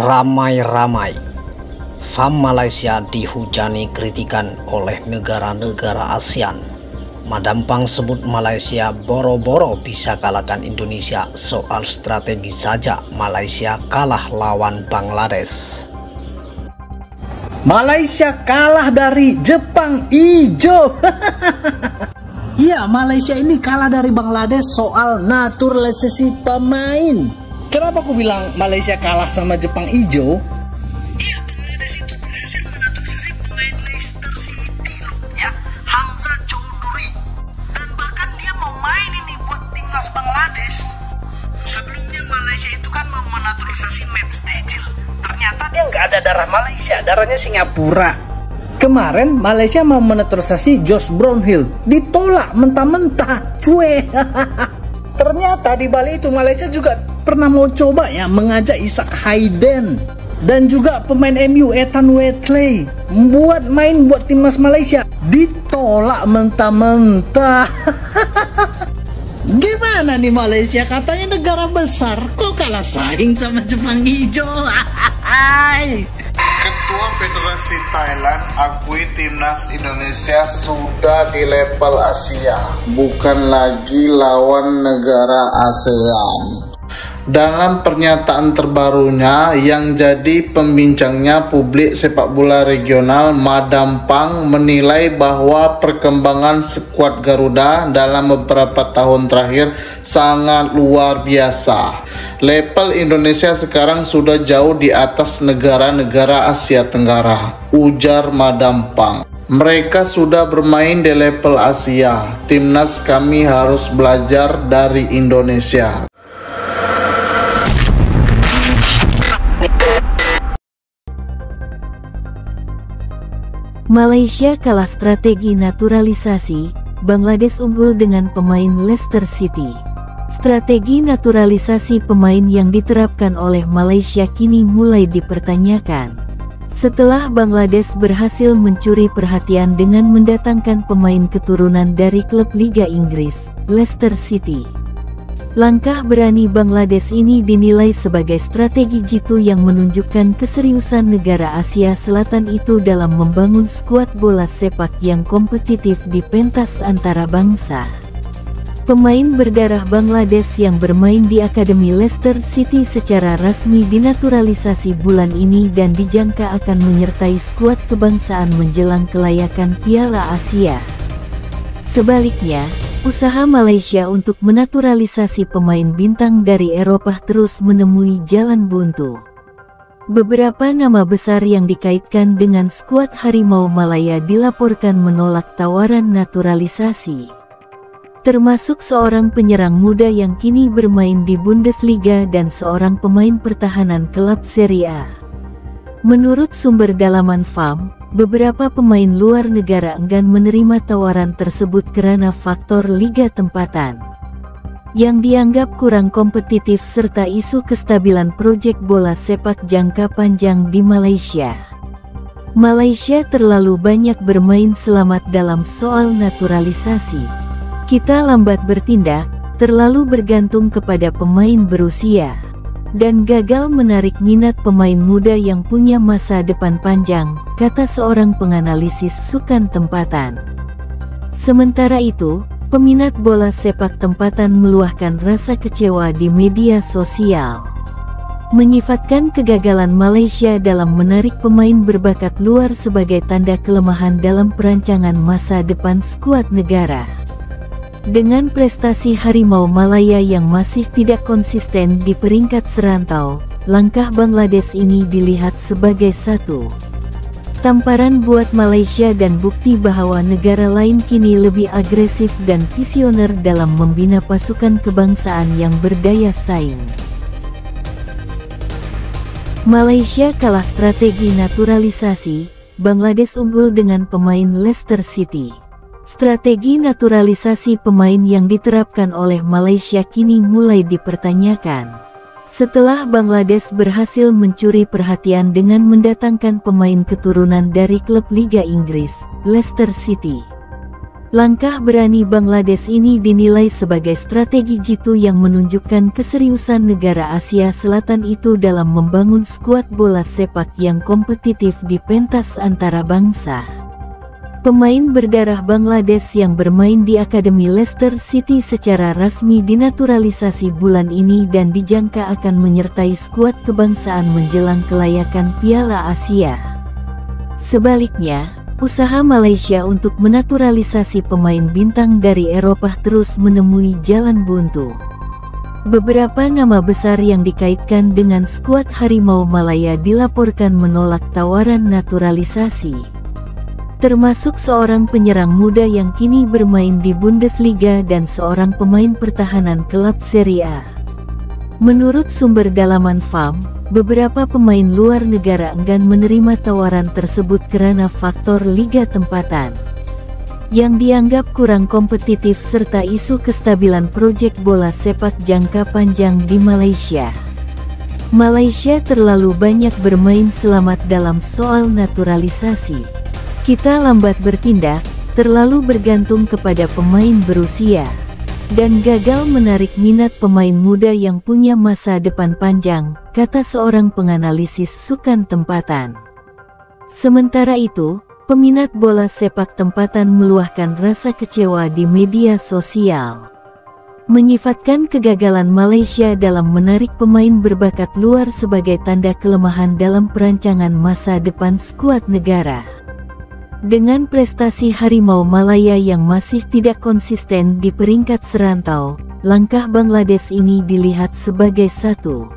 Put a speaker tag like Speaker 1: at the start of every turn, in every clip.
Speaker 1: Ramai-ramai, FAM Malaysia dihujani kritikan oleh negara-negara ASEAN. Madam Pang sebut Malaysia boro-boro bisa kalahkan Indonesia, soal strategi saja Malaysia kalah lawan Bangladesh.
Speaker 2: Malaysia kalah dari Jepang Ijo. Ya, Malaysia ini kalah dari Bangladesh soal naturalisasi pemain. Kenapa aku bilang Malaysia kalah sama Jepang Ijo? Iya, Bangladesh itu berhasil menaturalisasi pemain Leicester City loh, ya, Hamza Choudhury. Dan bahkan dia mau main ini buat timnas Bangladesh. Sebelumnya Malaysia itu kan mau menaturalisasi Matt Stejil. Ternyata dia nggak ada darah Malaysia, darahnya Singapura. Kemarin Malaysia mau menaturalisasi Josh Brownhill, ditolak mentah-mentah, cuy. Ternyata di Bali itu Malaysia juga pernah mau coba ya mengajak Ishak Haiden dan juga pemain MU Ethan Whitley buat main buat timnas Malaysia, ditolak mentah-mentah. Gimana nih Malaysia, katanya negara besar, kok kalah saing sama Jepang Hijau?
Speaker 3: Ketua Federasi Thailand akui timnas Indonesia sudah di level Asia, bukan lagi lawan negara ASEAN. Dalam pernyataan terbarunya yang jadi pembincangnya publik sepak bola regional, Madam Pang menilai bahwa perkembangan skuad Garuda dalam beberapa tahun terakhir sangat luar biasa. Level Indonesia sekarang sudah jauh di atas negara-negara Asia Tenggara, ujar Madam Pang. Mereka sudah bermain di level Asia. Timnas kami harus belajar dari Indonesia.
Speaker 4: Malaysia kalah strategi naturalisasi, Bangladesh unggul dengan pemain Leicester City. Strategi naturalisasi pemain yang diterapkan oleh Malaysia kini mulai dipertanyakan. Setelah Bangladesh berhasil mencuri perhatian dengan mendatangkan pemain keturunan dari klub Liga Inggris, Leicester City. Langkah berani Bangladesh ini dinilai sebagai strategi jitu yang menunjukkan keseriusan negara Asia Selatan itu dalam membangun skuad bola sepak yang kompetitif di pentas antara bangsa. Pemain berdarah Bangladesh yang bermain di Akademi Leicester City secara resmi dinaturalisasi bulan ini dan dijangka akan menyertai skuad kebangsaan menjelang kelayakan Piala Asia. Sebaliknya, usaha Malaysia untuk menaturalisasi pemain bintang dari Eropa terus menemui jalan buntu. Beberapa nama besar yang dikaitkan dengan skuad Harimau Malaya dilaporkan menolak tawaran naturalisasi. Termasuk seorang penyerang muda yang kini bermain di Bundesliga dan seorang pemain pertahanan klub Serie A. Menurut sumber dalaman FAM, beberapa pemain luar negara enggan menerima tawaran tersebut karena faktor liga tempatan yang dianggap kurang kompetitif serta isu kestabilan proyek bola sepak jangka panjang di Malaysia. Malaysia terlalu banyak bermain selamat dalam soal naturalisasi. Kita lambat bertindak, terlalu bergantung kepada pemain berusia, dan gagal menarik minat pemain muda yang punya masa depan panjang, kata seorang penganalisis sukan tempatan. Sementara itu, peminat bola sepak tempatan meluahkan rasa kecewa di media sosial, menyifatkan kegagalan Malaysia dalam menarik pemain berbakat luar sebagai tanda kelemahan dalam perancangan masa depan skuad negara. Dengan prestasi Harimau Malaya yang masih tidak konsisten di peringkat serantau, langkah Bangladesh ini dilihat sebagai satu tamparan buat Malaysia dan bukti bahwa negara lain kini lebih agresif dan visioner dalam membina pasukan kebangsaan yang berdaya saing. Malaysia kalah strategi naturalisasi, Bangladesh unggul dengan pemain Leicester City. Strategi naturalisasi pemain yang diterapkan oleh Malaysia kini mulai dipertanyakan. Setelah Bangladesh berhasil mencuri perhatian dengan mendatangkan pemain keturunan dari klub Liga Inggris, Leicester City. Langkah berani Bangladesh ini dinilai sebagai strategi jitu yang menunjukkan keseriusan negara Asia Selatan itu dalam membangun skuad bola sepak yang kompetitif di pentas antara bangsa. Pemain berdarah Bangladesh yang bermain di Akademi Leicester City secara resmi dinaturalisasi bulan ini dan dijangka akan menyertai skuad kebangsaan menjelang kelayakan Piala Asia. Sebaliknya, usaha Malaysia untuk menaturalisasi pemain bintang dari Eropa terus menemui jalan buntu. Beberapa nama besar yang dikaitkan dengan skuad Harimau Malaya dilaporkan menolak tawaran naturalisasi, termasuk seorang penyerang muda yang kini bermain di Bundesliga dan seorang pemain pertahanan klub Serie A. Menurut sumber dalaman FAM, beberapa pemain luar negara enggan menerima tawaran tersebut karena faktor liga tempatan yang dianggap kurang kompetitif serta isu kestabilan proyek bola sepak jangka panjang di Malaysia. Malaysia terlalu banyak bermain selamat dalam soal naturalisasi. Kita lambat bertindak, terlalu bergantung kepada pemain berusia, dan gagal menarik minat pemain muda yang punya masa depan panjang, kata seorang penganalisis sukan tempatan. Sementara itu, peminat bola sepak tempatan meluahkan rasa kecewa di media sosial, menyifatkan kegagalan Malaysia dalam menarik pemain berbakat luar sebagai tanda kelemahan dalam perancangan masa depan skuad negara. Dengan prestasi Harimau Malaya yang masih tidak konsisten di peringkat serantau, langkah Bangladesh ini dilihat sebagai satu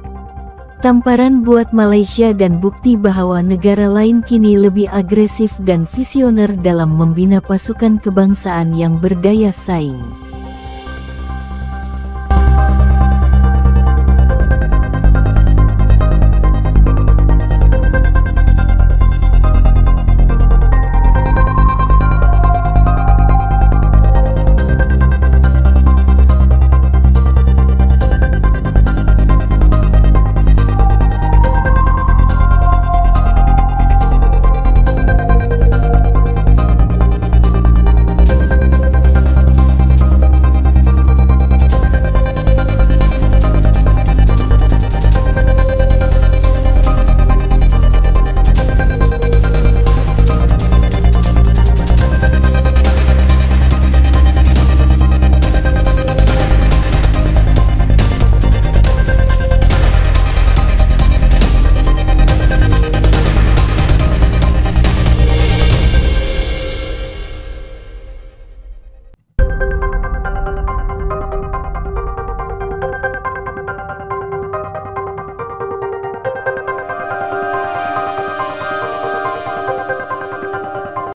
Speaker 4: tamparan buat Malaysia dan bukti bahwa negara lain kini lebih agresif dan visioner dalam membina pasukan kebangsaan yang berdaya saing.